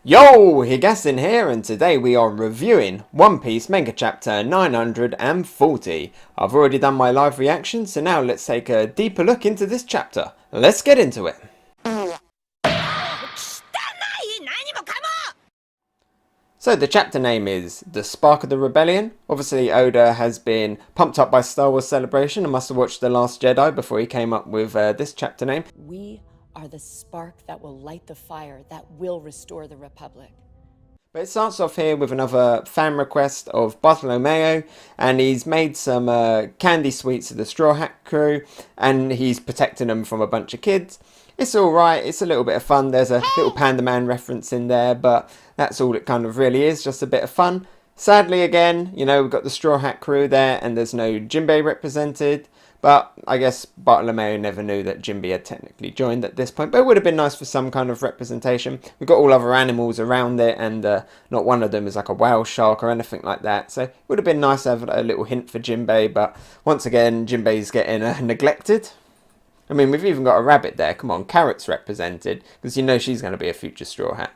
Yo, Hegassen here, and today we are reviewing One Piece Manga Chapter 940. I've already done my live reaction, so now let's take a deeper look into this chapter. Let's get into it. So the chapter name is The Spark of the Rebellion. Obviously Oda has been pumped up by Star Wars Celebration and must have watched The Last Jedi before he came up with this chapter name. We are the spark that will light the fire that will restore the Republic. But it starts off here with another fan request of Bartolomeo, and he's made some candy sweets to the Straw Hat crew, and he's protecting them from a bunch of kids. It's alright, it's a little bit of fun. There's a little Panda Man reference in there, but that's all it kind of really is, just a bit of fun. Sadly again, you know, we've got the Straw Hat crew there, and there's no Jinbei represented. But I guess Bartolomeo never knew that Jinbei had technically joined at this point. But it would have been nice for some kind of representation. We've got all other animals around it, and not one of them is like a whale shark or anything like that. So it would have been nice to have a little hint for Jinbei. But once again, Jinbei's getting neglected. I mean, we've even got a rabbit there. Come on, Carrot's represented. Because you know she's going to be a future Straw Hat.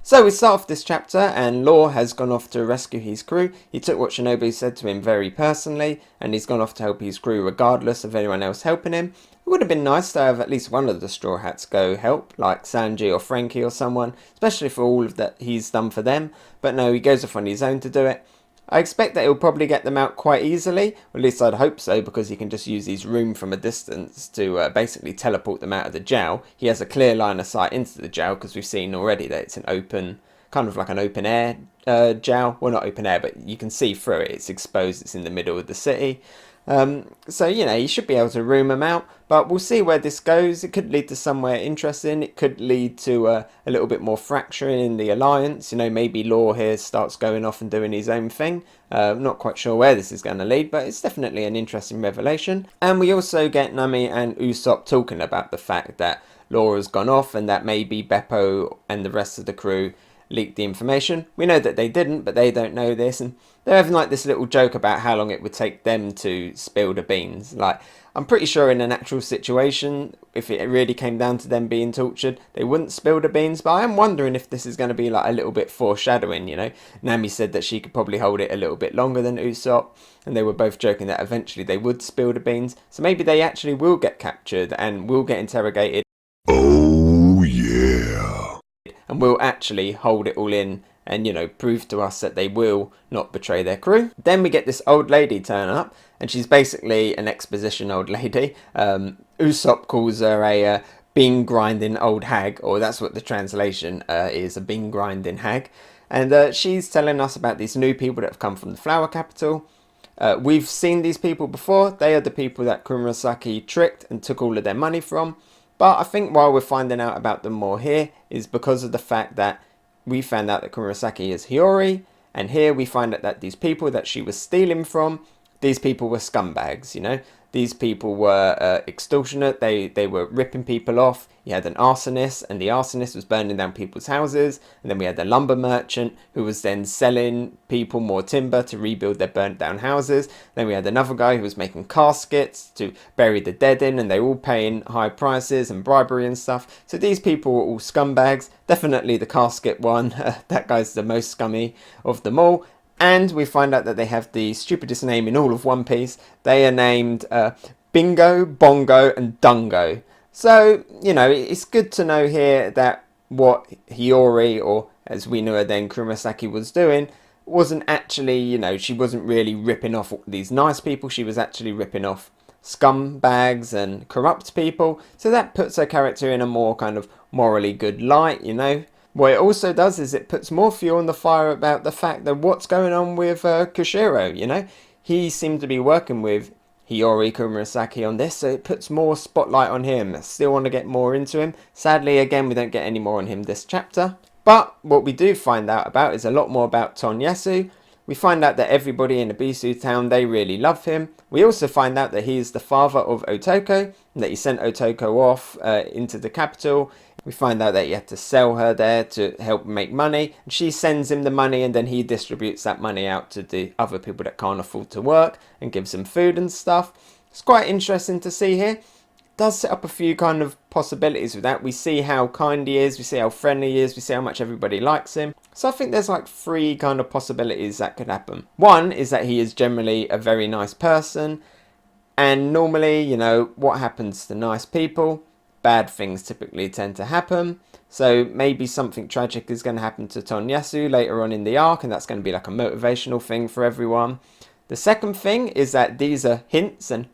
So we start off this chapter, and Law has gone off to rescue his crew. He took what Shinobu said to him very personally, and he's gone off to help his crew regardless of anyone else helping him. It would have been nice to have at least one of the Straw Hats go help, like Sanji or Frankie or someone, especially for all of that he's done for them. But no, he goes off on his own to do it. I expect that he'll probably get them out quite easily, or at least I'd hope so, because he can just use his room from a distance to basically teleport them out of the jail. He has a clear line of sight into the jail, because we've seen already that it's an open, kind of like an open air jail. Well, not open air, but you can see through it. It's exposed, it's in the middle of the city. So, you know, he should be able to room them out, but we'll see where this goes. It could lead to somewhere interesting. It could lead to a little bit more fracturing in the alliance. You know, maybe Law here starts going off and doing his own thing. I'm not quite sure where this is going to lead, but it's definitely an interesting revelation. And we also get Nami and Usopp talking about the fact that Law has gone off and that maybe Beppo and the rest of the crew leaked the information. We know that they didn't, but they don't know this, and they're having like this little joke about how long it would take them to spill the beans. Like, I'm pretty sure in an actual situation, if it really came down to them being tortured, they wouldn't spill the beans, but I am wondering if this is going to be like a little bit foreshadowing, you know. Nami said that she could probably hold it a little bit longer than Usopp, and they were both joking that eventually they would spill the beans, so maybe they actually will get captured and will get interrogated. Oh yeah. And will actually hold it all in and, you know, prove to us that they will not betray their crew. Then we get this old lady turn up, and she's basically an exposition old lady. Usopp calls her a bean grinding old hag, or that's what the translation is, a bean grinding hag. And she's telling us about these new people that have come from the flower capital. We've seen these people before. They are the people that Komurasaki tricked and took all of their money from. But I think why we're finding out about them more here is because of the fact that we found out that Komurasaki is Hiyori, and here we find out that these people that she was stealing from, these people were scumbags, you know. These people were extortionate, they were ripping people off. You had an arsonist, and the arsonist was burning down people's houses. And then we had the lumber merchant, who was then selling people more timber to rebuild their burnt down houses. Then we had another guy who was making caskets to bury the dead in, and they were all paying high prices and bribery and stuff. So these people were all scumbags. Definitely the casket one, that guy's the most scummy of them all. And we find out that they have the stupidest name in all of One Piece. They are named Bingo, Bongo, and Dungo. So, you know, it's good to know here that what Hiyori, or as we know her then, Komurasaki, was doing wasn't actually, you know, she wasn't really ripping off these nice people. She was actually ripping off scumbags and corrupt people. So that puts her character in a more kind of morally good light, you know. What it also does is it puts more fuel on the fire about the fact that what's going on with Kushiro, you know. He seemed to be working with Hiyori Komurasaki on this, so it puts more spotlight on him. I still want to get more into him. Sadly, again, we don't get any more on him this chapter. But what we do find out about is a lot more about Tonoyasu. We find out that everybody in Abisu town, they really love him. We also find out that he is the father of Otoko, and that he sent Otoko off into the capital. We find out that he had to sell her there to help make money. And she sends him the money, and then he distributes that money out to the other people that can't afford to work and gives them food and stuff. It's quite interesting to see here. It does set up a few kind of possibilities with that. We see how kind he is, we see how friendly he is, we see how much everybody likes him. So I think there's like 3 kind of possibilities that could happen. One is that he is generally a very nice person, and normally, you know, what happens to nice people? Bad things typically tend to happen. So maybe something tragic is going to happen to Tonoyasu later on in the arc, and that's going to be like a motivational thing for everyone. The second thing is that these are hints, and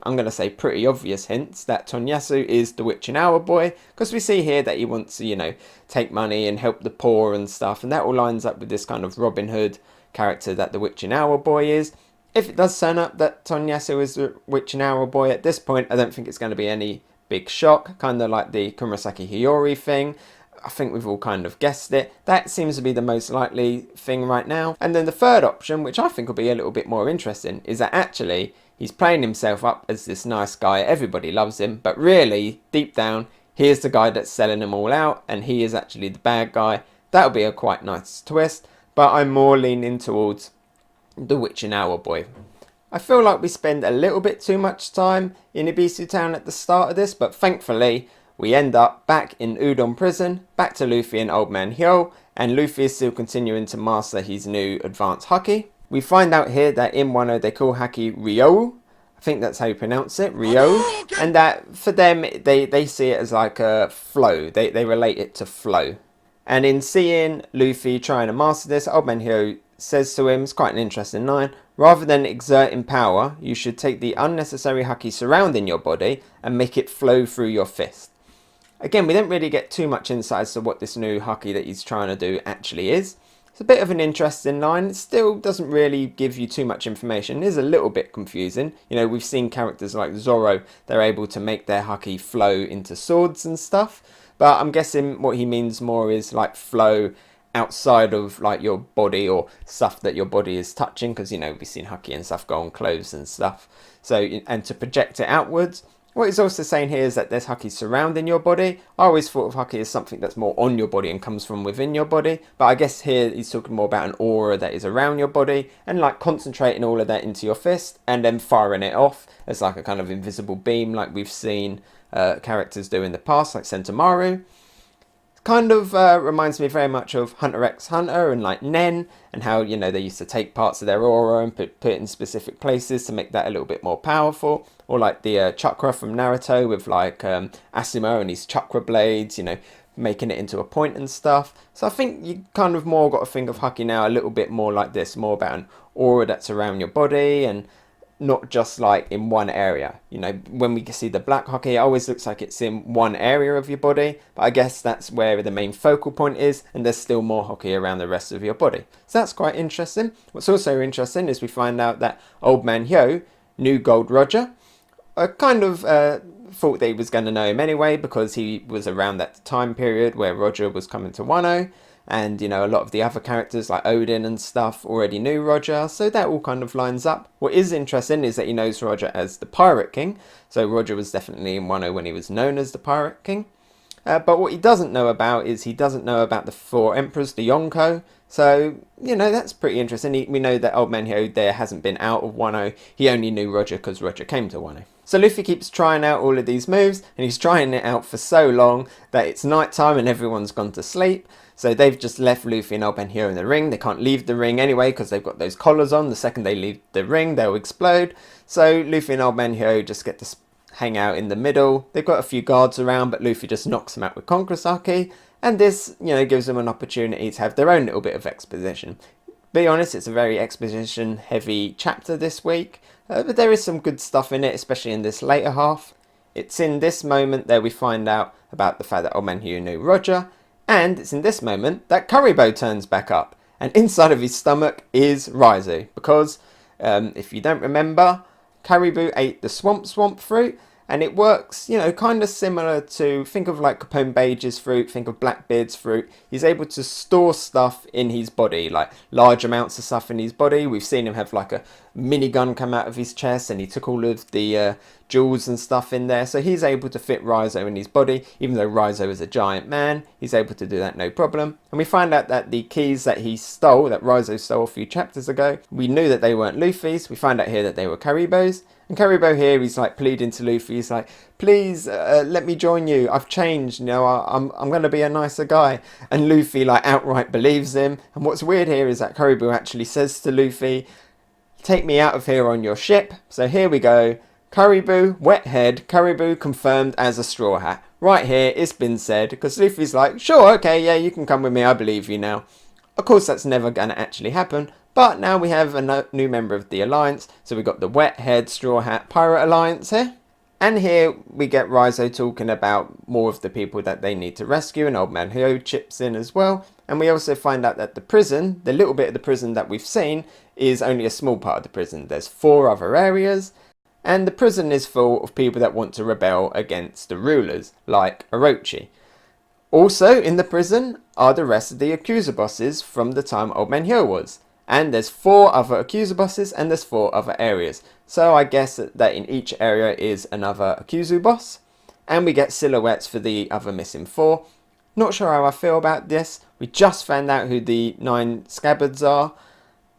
I'm going to say pretty obvious hints, that Tonoyasu is the witching hour boy, because we see here that he wants to, you know, take money and help the poor and stuff, and that all lines up with this kind of Robin Hood character that the witching hour boy is. If it does turn up that Tonoyasu is the witching hour boy at this point, I don't think it's going to be any big shock, kind of like the Komurasaki Hiyori thing. I think we've all kind of guessed it. That seems to be the most likely thing right now. And then the third option, which I think will be a little bit more interesting, is that actually he's playing himself up as this nice guy, everybody loves him, but really, deep down, he is the guy that's selling them all out, and he is actually the bad guy. That'll be a quite nice twist, but I'm more leaning towards the witching hour boy. I feel like we spend a little bit too much time in Ibisu Town at the start of this, but thankfully we end up back in Udon Prison, back to Luffy and Old Man Hyo, and Luffy is still continuing to master his new advanced Haki. We find out here that in Wano they call Haki Ryo, I think that's how you pronounce it, Ryo, and that for them they see it as like a flow, they relate it to flow. And in seeing Luffy trying to master this, Old Man Hyo says to him, it's quite an interesting line, rather than exerting power, you should take the unnecessary Haki surrounding your body and make it flow through your fist. Again, we don't really get too much insight as to what this new Haki that he's trying to do actually is. It's a bit of an interesting line. It still doesn't really give you too much information. It is a little bit confusing. You know, we've seen characters like Zoro, they're able to make their Haki flow into swords and stuff. But I'm guessing what he means more is like flow outside of like your body or stuff that your body is touching, because you know we've seen Haki and stuff go on clothes and stuff, so, and to project it outwards. What he's also saying here is that there's Haki surrounding your body. I always thought of Haki as something that's more on your body and comes from within your body, but I guess here he's talking more about an aura that is around your body and like concentrating all of that into your fist and then firing it off as like a kind of invisible beam like we've seen characters do in the past, like Sentomaru. Kind of reminds me very much of Hunter x Hunter and like Nen, and how, you know, they used to take parts of their aura and put it in specific places to make that a little bit more powerful. Or like the chakra from Naruto with like Asuma and his chakra blades, you know, making it into a point and stuff. So I think you kind of more got to think of Haki now a little bit more like this, more about an aura that's around your body and not just like in one area. You know, when we see the black Haki, it always looks like it's in one area of your body, but I guess that's where the main focal point is, and there's still more Haki around the rest of your body. So that's quite interesting. What's also interesting is we find out that Old Man Hyo knew Gol D Roger. I kind of thought that he was going to know him anyway, because he was around that time period where Roger was coming to Wano. And, you know, a lot of the other characters like Odin and stuff already knew Roger, so that all kind of lines up. What is interesting is that he knows Roger as the Pirate King, so Roger was definitely in Wano when he was known as the Pirate King. But what he doesn't know about is he doesn't know about the 4 Emperors, the Yonko, so, you know, that's pretty interesting. We know that Old Man Hyo there hasn't been out of Wano, he only knew Roger because Roger came to Wano. So Luffy keeps trying out all of these moves, and he's trying it out for so long that it's night time and everyone's gone to sleep. So they've just left Luffy and Old Man Hyo in the ring. They can't leave the ring anyway because they've got those collars on. The second they leave the ring, they'll explode. So Luffy and Old Man Hyo just get to hang out in the middle. They've got a few guards around, but Luffy just knocks them out with Komurasaki. And this, you know, gives them an opportunity to have their own little bit of exposition. Be honest, it's a very exposition heavy chapter this week. But there is some good stuff in it, especially in this later half. It's in this moment that we find out about the fact that Old Man Hyo knew Roger. And it's in this moment that Caribou turns back up. And inside of his stomach is Raizu. Because, if you don't remember, Caribou ate the swamp fruit. And it works, you know, kind of similar to, think of like Capone Bage's fruit, think of Blackbeard's fruit. He's able to store stuff in his body, like large amounts of stuff in his body. We've seen him have like a minigun come out of his chest, and he took all of the jewels and stuff in there. So he's able to fit Raizo in his body, even though Raizo is a giant man. He's able to do that no problem. And we find out that the keys that he stole, that Raizo stole a few chapters ago, we knew that they weren't Luffy's. We find out here that they were Caribou's. And Caribou here, he's like pleading to Luffy. He's like, please let me join you. I've changed. You know, I'm going to be a nicer guy. And Luffy like outright believes him. And what's weird here is that Caribou actually says to Luffy, take me out of here on your ship. So here we go. Caribou, wet head, Caribou confirmed as a Straw Hat. Right here, it's been said. Because Luffy's like, sure, okay, yeah, you can come with me. I believe you now. Of course, that's never going to actually happen. But now we have a new member of the Alliance. So we've got the Wet Head Straw Hat Pirate Alliance here. And here we get Raizo talking about more of the people that they need to rescue. And Old Man Hyo chips in as well. And we also find out that the prison, the little bit of the prison that we've seen, is only a small part of the prison. There's 4 other areas. And the prison is full of people that want to rebel against the rulers, like Orochi. Also in the prison are the rest of the Yakuza bosses from the time Old Man Hyo was. And there's 4 other Yakuza bosses and there's 4 other areas. So I guess that in each area is another Yakuza boss. And we get silhouettes for the other missing 4. Not sure how I feel about this. We just found out who the 9 scabbards are.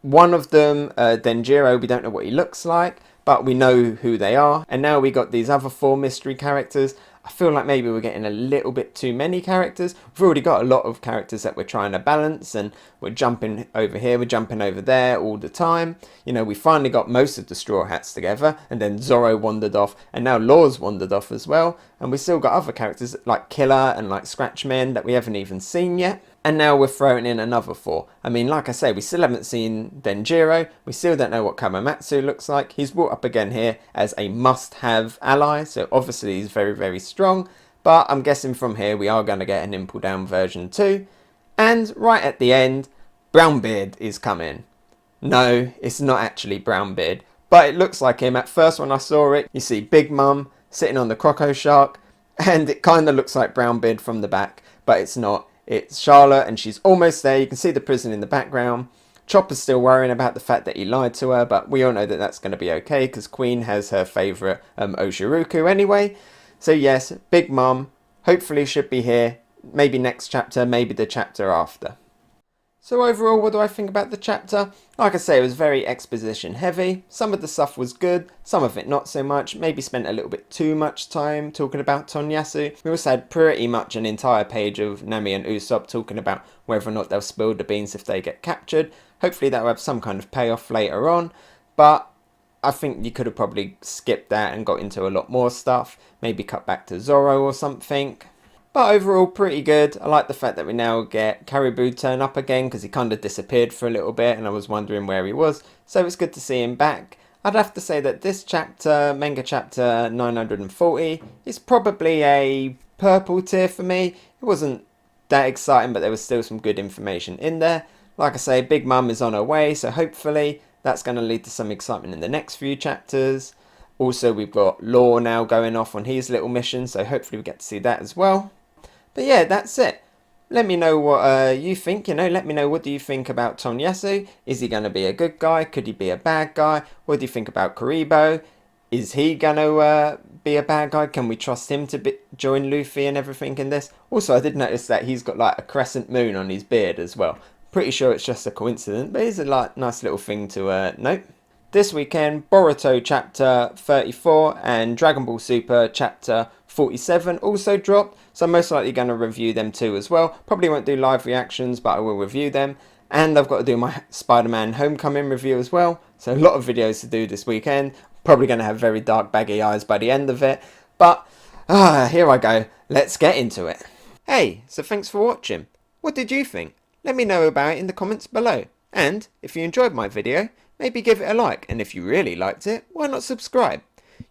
One of them, Denjiro, we don't know what he looks like, but we know who they are. And now we got these other 4 mystery characters. I feel like maybe we're getting a little bit too many characters. We've already got a lot of characters that we're trying to balance, and we're jumping over here, we're jumping over there all the time. You know, we finally got most of the Straw Hats together, and then Zoro wandered off, and now Law's wandered off as well. And we still got other characters like Killer and like Scratchmen that we haven't even seen yet. And now we're throwing in another 4. I mean, like I say, we still haven't seen Denjiro. We still don't know what Kamamatsu looks like. He's brought up again here as a must-have ally. So obviously he's very, very strong. But I'm guessing from here we are going to get an Impel Down version 2. And right at the end, Brownbeard is coming. No, it's not actually Brownbeard. But it looks like him. At first when I saw it, you see Big Mum sitting on the Croco Shark. And it kind of looks like Brownbeard from the back. But it's not. It's Charlotte, and she's almost there. You can see the prison in the background. Chopper's still worrying about the fact that he lied to her, but we all know that that's going to be okay because Queen has her favourite Oshiruku anyway. So yes, Big Mom hopefully should be here. Maybe next chapter, maybe the chapter after. So overall, what do I think about the chapter? Like I say, it was very exposition heavy. Some of the stuff was good, some of it not so much. Maybe spent a little bit too much time talking about Tonoyasu. We also had pretty much an entire page of Nami and Usopp talking about whether or not they'll spill the beans if they get captured. Hopefully that will have some kind of payoff later on. But I think you could have probably skipped that and got into a lot more stuff. Maybe cut back to Zoro or something. But overall, pretty good. I like the fact that we now get Caribou turn up again because he kind of disappeared for a little bit and I was wondering where he was. So it's good to see him back. I'd have to say that this chapter, Manga chapter 940, is probably a purple tier for me. It wasn't that exciting, but there was still some good information in there. Like I say, Big Mum is on her way, so hopefully that's going to lead to some excitement in the next few chapters. Also, we've got Law now going off on his little mission, so hopefully we get to see that as well. But yeah, that's it. Let me know what you think, let me know what do you think about Tonoyasu. Is he going to be a good guy? Could he be a bad guy? What do you think about Caribou? Is he going to be a bad guy? Can we trust him to join Luffy and everything in this? Also, I did notice that he's got like a crescent moon on his beard as well. Pretty sure it's just a coincidence, but it's a nice little thing to note. This weekend, Boruto chapter 34 and Dragon Ball Super chapter 47 also dropped, so I'm most likely going to review them too as well. Probably won't do live reactions, but I will review them. And I've got to do my Spider-Man Homecoming review as well, so a lot of videos to do this weekend. Probably going to have very dark baggy eyes by the end of it, but here I go. Let's get into it. Hey, so thanks for watching. What did you think? Let me know about it in the comments below. And if you enjoyed my video, maybe give it a like, and if you really liked it, why not subscribe?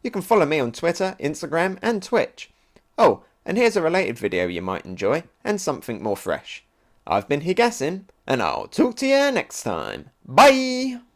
You can follow me on Twitter, Instagram and Twitch. Oh, and here's a related video you might enjoy, and something more fresh. I've been Hegassen, and I'll talk to you next time. Bye!